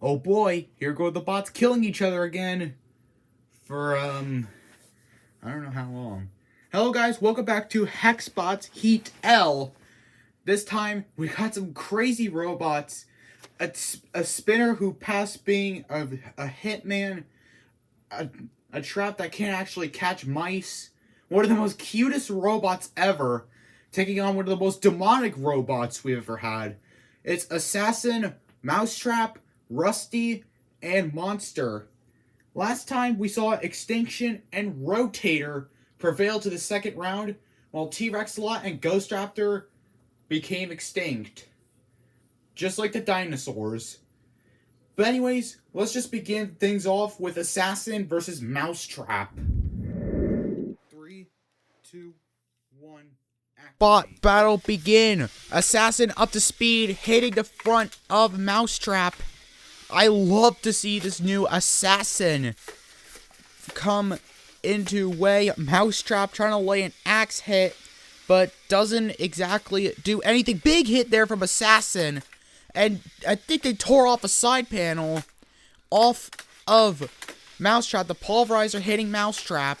Oh boy, here go the bots killing each other again. For, I don't know how long. Hello guys, welcome back to Hexbots Heat L. This time, we got some crazy robots. A spinner who passed being a hitman. A trap that can't actually catch mice. One of the most cutest robots ever. Taking on one of the most demonic robots we've ever had. It's Assassin, Mousetrap, Rusty, and Monster. Last time we saw Extinction and Rotator prevail to the second round, while T-Rex-Lot and Ghost Raptor became extinct. Just like the dinosaurs. But anyways, let's just begin things off with Assassin versus Mousetrap. 3, 2, 1... Bot battle begin. Assassin up to speed, hitting the front of Mousetrap. I love to see this new Assassin come into way. Mousetrap trying to lay an axe hit, but doesn't exactly do anything. Big hit there from Assassin, and I think they tore off a side panel off of Mousetrap. The pulverizer hitting Mousetrap.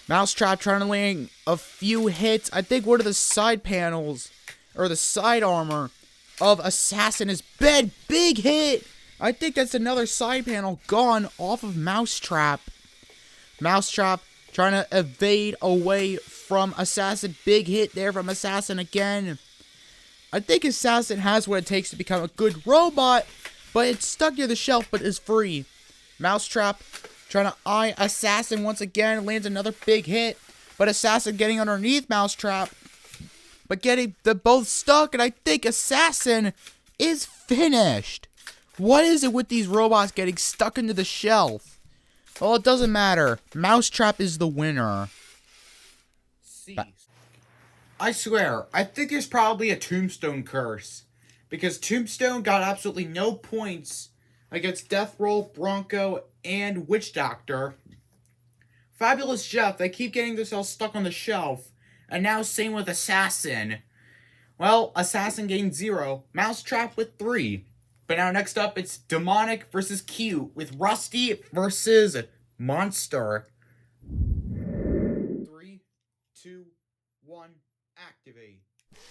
Mousetrap trying to land a few hits. I think one of the side panels, or the side armor of Assassin is bad. Big hit. I think that's another side panel gone off of Mousetrap. Mousetrap trying to evade away from Assassin. Big hit there from Assassin again. I think Assassin has what it takes to become a good robot, but it's stuck near the shelf but is free. Mousetrap trying to eye Assassin once again, lands another big hit, but Assassin getting underneath Mousetrap, but getting them both stuck, and I think Assassin is finished. What is it with these robots getting stuck into the shelf? Well, it doesn't matter. Mousetrap is the winner. I swear, I think there's probably a Tombstone curse, because Tombstone got absolutely no points against Death Roll, Bronco, and Witch Doctor. Fabulous Jeff, they keep getting themselves stuck on the shelf. And now same with Assassin. Well, Assassin gained 0. Mousetrap with 3. But now next up, it's Demonic versus Cute with Rusty versus Monster. 3, 2, 1, activate.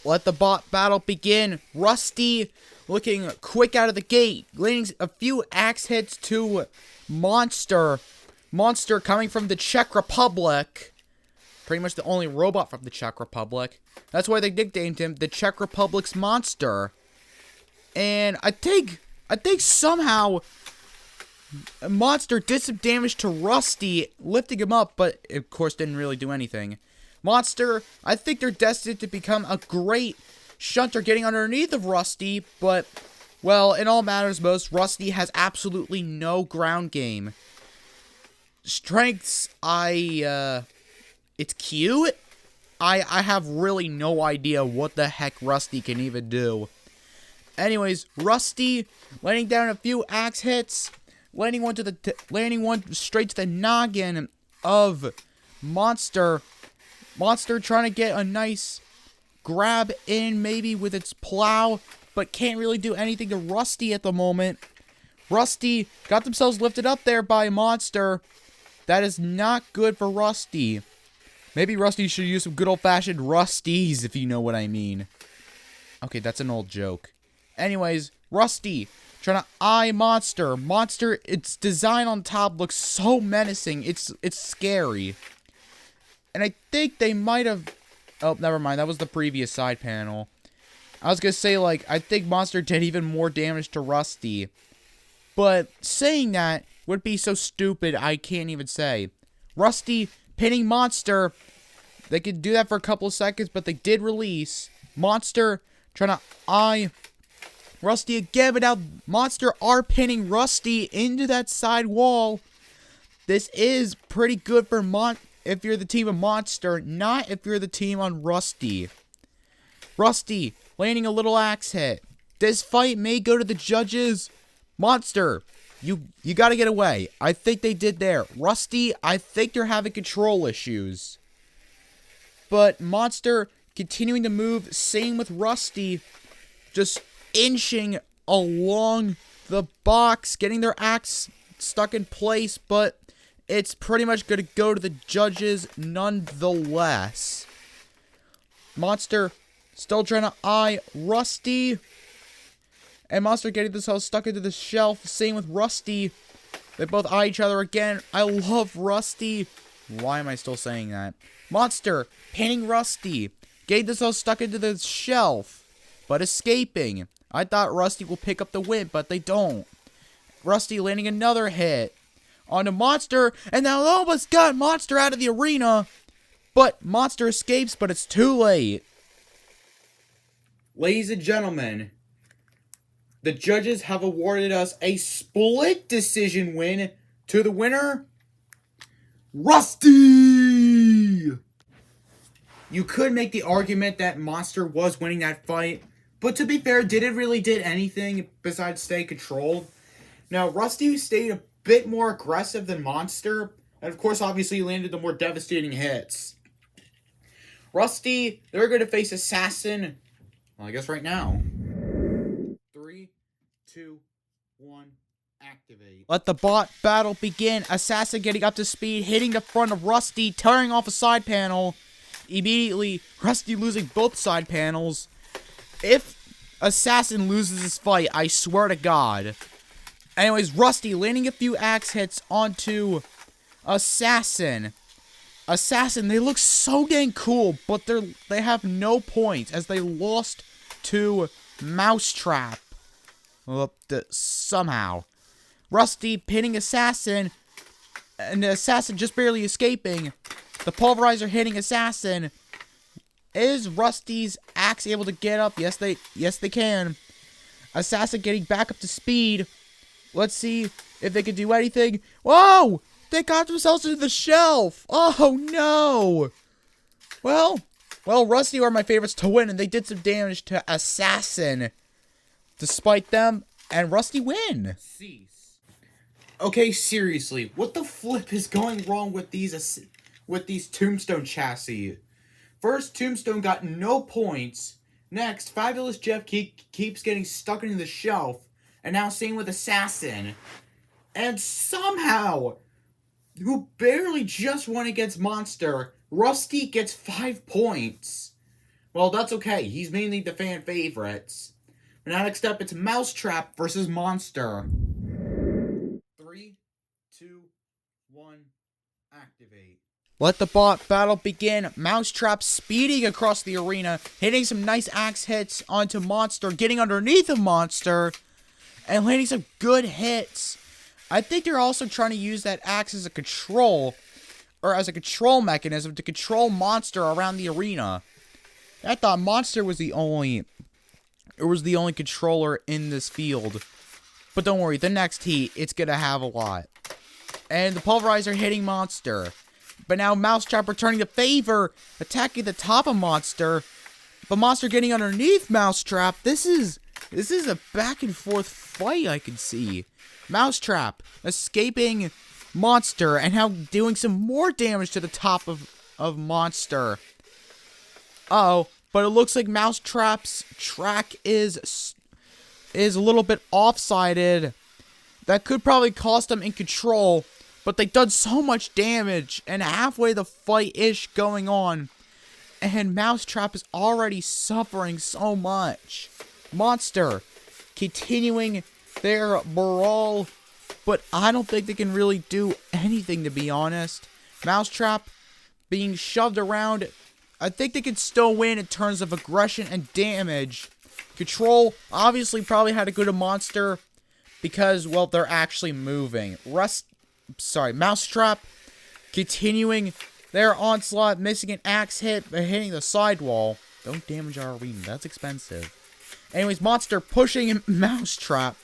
Let the bot battle begin. Rusty looking quick out of the gate, landing a few axe hits to Monster. Monster coming from the Czech Republic. Pretty much the only robot from the Czech Republic. That's why they nicknamed him the Czech Republic's Monster. And I think somehow Monster did some damage to Rusty, lifting him up, but of course didn't really do anything. Monster, I think they're destined to become a great shunter getting underneath of Rusty, but, well, in all matters most, Rusty has absolutely no ground game. Strengths, it's cute. I have really no idea what the heck Rusty can even do. Anyways, Rusty landing down a few axe hits, landing one straight to the noggin of Monster. Monster trying to get a nice grab in maybe with its plow, but can't really do anything to Rusty at the moment. Rusty got themselves lifted up there by Monster. That is not good for Rusty. Maybe Rusty should use some good old-fashioned Rusties, if you know what I mean. Okay, that's an old joke. Anyways, Rusty trying to eye Monster. Monster, its design on top looks so menacing. It's scary. And I think they might have... Oh, never mind. That was the previous side panel. I was going to say, like, I think Monster did even more damage to Rusty. But saying that would be so stupid, I can't even say. Rusty pinning Monster. They could do that for a couple of seconds, but they did release. Monster trying to eye Rusty again, but now Monster are pinning Rusty into that side wall. This is pretty good for if you're the team of Monster, not if you're the team on Rusty. Rusty landing a little axe hit. This fight may go to the judges. Monster, you gotta get away. I think they did there. Rusty, I think they're having control issues. But Monster continuing to move, same with Rusty, just inching along the box, getting their axe stuck in place, but it's pretty much going to go to the judges nonetheless. Monster still trying to eye Rusty. And Monster getting themselves stuck into the shelf. Same with Rusty. They both eye each other again. I love Rusty. Why am I still saying that? Monster pinning Rusty. Getting themselves stuck into the shelf, but escaping. I thought Rusty will pick up the win, but they don't. Rusty landing another hit onto Monster, and now almost got Monster out of the arena. But Monster escapes, but it's too late. Ladies and gentlemen, the judges have awarded us a split decision win to the winner, Rusty! You could make the argument that Monster was winning that fight, but to be fair, did it really did anything besides stay controlled? Now, Rusty stayed a bit more aggressive than Monster, and of course, obviously, landed the more devastating hits. Rusty, they're going to face Assassin, well, I guess right now. 3, 2, 1, activate. Let the bot battle begin. Assassin getting up to speed, hitting the front of Rusty, tearing off a side panel. Immediately, Rusty losing both side panels. If Assassin loses this fight, I swear to God. Anyways, Rusty landing a few axe hits onto Assassin. Assassin, they look so dang cool, but they have no points as they lost to Mousetrap. Somehow. Rusty pinning Assassin, and the Assassin just barely escaping. The Pulverizer hitting Assassin. Is Rusty's axe able to get up? Yes, they can. Assassin getting back up to speed. Let's see if they can do anything. Whoa! They got themselves into the shelf. Oh no! Well, Rusty are my favorites to win, and they did some damage to Assassin. Despite them, and Rusty win. Cease. Okay, seriously, what the flip is going wrong with these Tombstone chassis? First, Tombstone got no points. Next, Fabulous Jeff keeps getting stuck into the shelf. And now same with Assassin. And somehow, who barely just won against Monster, Rusty gets 5 points. Well, that's okay. He's mainly the fan favorites. But now next up, it's Mousetrap versus Monster. 3, 2, 1, activate. Let the bot battle begin. Mousetrap speeding across the arena, hitting some nice axe hits onto Monster, getting underneath of Monster, and landing some good hits. I think they're also trying to use that axe as a control, or as a control mechanism to control Monster around the arena. I thought Monster was the only controller in this field. But don't worry, the next heat, it's gonna have a lot. And the Pulverizer hitting Monster. But now Mousetrap returning the favor, attacking the top of Monster. But Monster getting underneath Mousetrap. This is a back and forth fight I can see. Mousetrap escaping Monster and now doing some more damage to the top of Monster. Uh-oh, but it looks like Mousetrap's track is a little bit offsided. That could probably cost them in control. But they done so much damage, and halfway the fight-ish going on, and Mousetrap is already suffering so much. Monster continuing their brawl, but I don't think they can really do anything, to be honest. Mousetrap being shoved around, I think they can still win in terms of aggression and damage. Control obviously probably had to go to Monster because, well, they're actually moving. Mousetrap continuing their onslaught, missing an axe hit, but hitting the sidewall. Don't damage our arena, that's expensive. Anyways, Monster pushing Mousetrap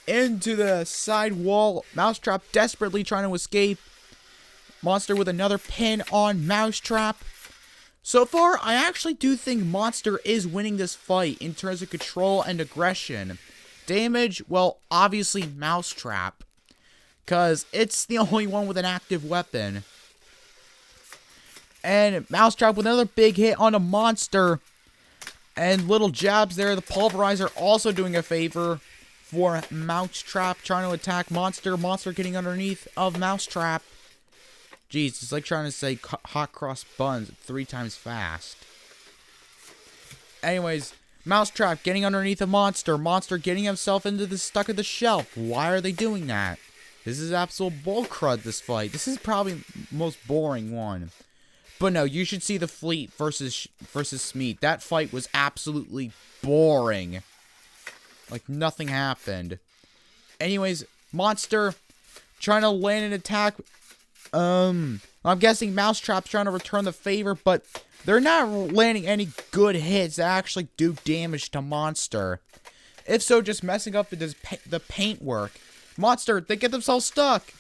into the side wall. Mousetrap desperately trying to escape. Monster with another pin on Mousetrap. So far, I actually do think Monster is winning this fight in terms of control and aggression. Damage, well, obviously Mousetrap, because it's the only one with an active weapon. And Mousetrap with another big hit on a Monster. And little jabs there. The Pulverizer also doing a favor. for Mousetrap trying to attack Monster. Monster getting underneath of Mousetrap. Jeez, it's like trying to say hot cross buns 3 times fast. Anyways, Mousetrap getting underneath a Monster. Monster getting himself into the stuck of the shelf. Why are they doing that? This is absolute bullcrud, this fight. This is probably the most boring one. But no, you should see the Fleet versus Smeet. That fight was absolutely boring. Like, nothing happened. Anyways, Monster trying to land an attack. I'm guessing Mousetrap's trying to return the favor, but they're not landing any good hits that actually do damage to Monster. If so, just messing up the paintwork. Monster, they get themselves stuck.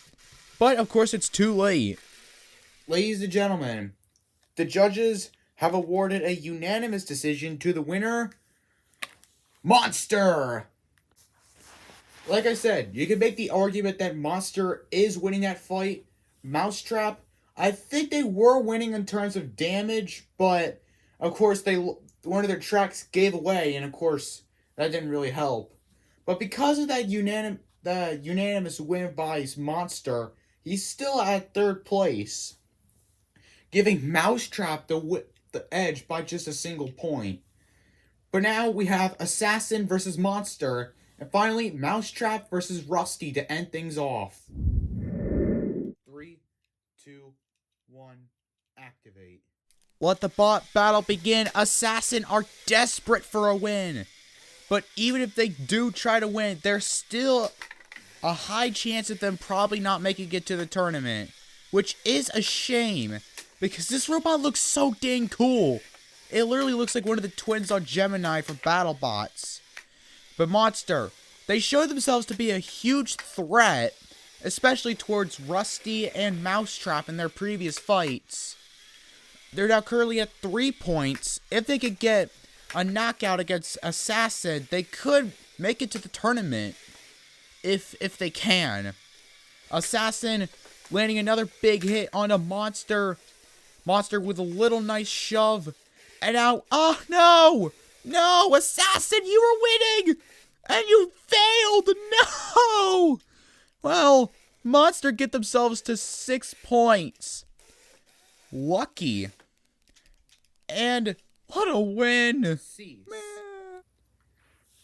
But, of course, it's too late. Ladies and gentlemen, the judges have awarded a unanimous decision to the winner, Monster. Like I said, you can make the argument that Monster is winning that fight. Mousetrap, I think they were winning in terms of damage, but of course one of their tracks gave away, and of course that didn't really help. But because of that unanimous win by Monster, he's still at 3rd place, giving Mousetrap the edge by just a single point. But now we have Assassin versus Monster, and finally Mousetrap versus Rusty to end things off. 3, 2, 1, activate. Let the battle begin. Assassin are desperate for a win. But even if they do try to win, there's still a high chance of them probably not making it to the tournament. Which is a shame, because this robot looks so dang cool. It literally looks like one of the twins on Gemini from Battlebots. But Monster, they show themselves to be a huge threat, especially towards Rusty and Mousetrap in their previous fights. They're now currently at 3 points. If they could get a knockout against Assassin, they could make it to the tournament. If they can. Assassin landing another big hit on a Monster. Monster with a little nice shove. And now, oh no! No, Assassin, you were winning! And you failed! No! Well, Monster get themselves to 6 points. Lucky. And what a win!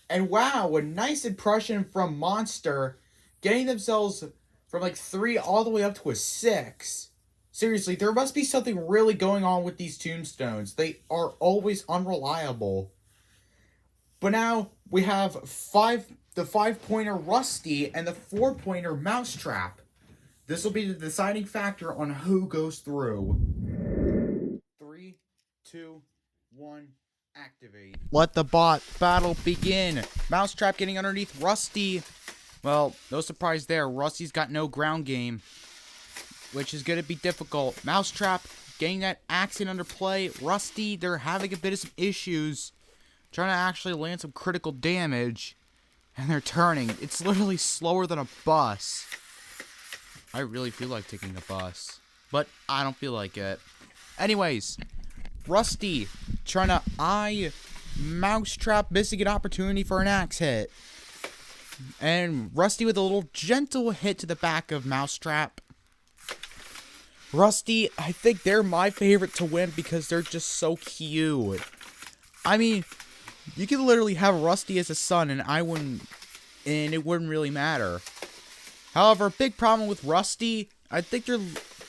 And wow, a nice impression from Monster, getting themselves from like 3 all the way up to a 6. Seriously, there must be something really going on with these tombstones. They are always unreliable. But now we have the 5-pointer Rusty and the 4-pointer Mousetrap. This will be the deciding factor on who goes through. 3, 2, 1, activate. Let the battle begin. Mousetrap getting underneath Rusty. Well, no surprise there. Rusty's got no ground game, which is going to be difficult. Mousetrap getting that accent under play. Rusty, they're having a bit of some issues, trying to actually land some critical damage, and they're turning. It's literally slower than a bus. I really feel like taking a bus, but I don't feel like it. Anyways, Rusty trying to eye Mousetrap, missing an opportunity for an axe hit. And Rusty with a little gentle hit to the back of Mousetrap. Rusty, I think they're my favorite to win because they're just so cute. I mean, you could literally have Rusty as a son and it wouldn't really matter. However, big problem with Rusty, I think they're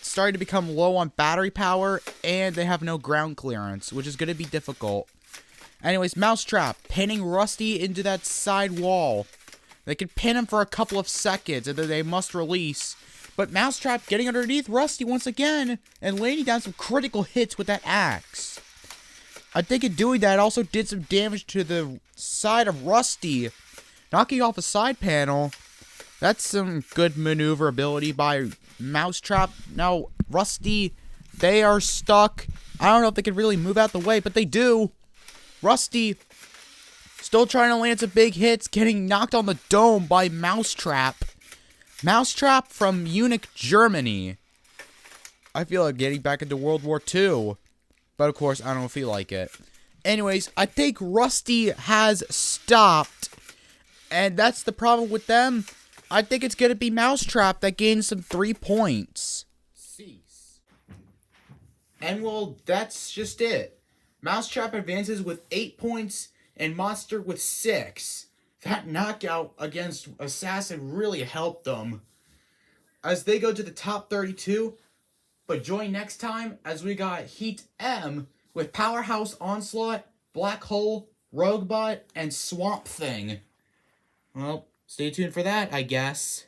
starting to become low on battery power and they have no ground clearance, which is going to be difficult. Anyways, Mousetrap pinning Rusty into that side wall. They could pin him for a couple of seconds and then they must release. But Mousetrap getting underneath Rusty once again and laying down some critical hits with that axe. I think in doing that also did some damage to the side of Rusty, knocking off a side panel. That's some good maneuverability by Mousetrap. Now, Rusty, they are stuck. I don't know if they can really move out the way, but they do. Rusty still trying to land some big hits, getting knocked on the dome by Mousetrap. Mousetrap from Munich, Germany. I feel like getting back into World War II. But of course, I don't feel like it. Anyways, I think Rusty has stopped. And that's the problem with them. I think it's going to be Mousetrap that gains some 3 points. Cease. And well, that's just it. Mousetrap advances with 8 points and Monster with 6. That knockout against Assassin really helped them as they go to the top 32. But join next time as we got Heat M with Powerhouse Onslaught, Black Hole, Roguebot, and Swamp Thing. Well, stay tuned for that, I guess.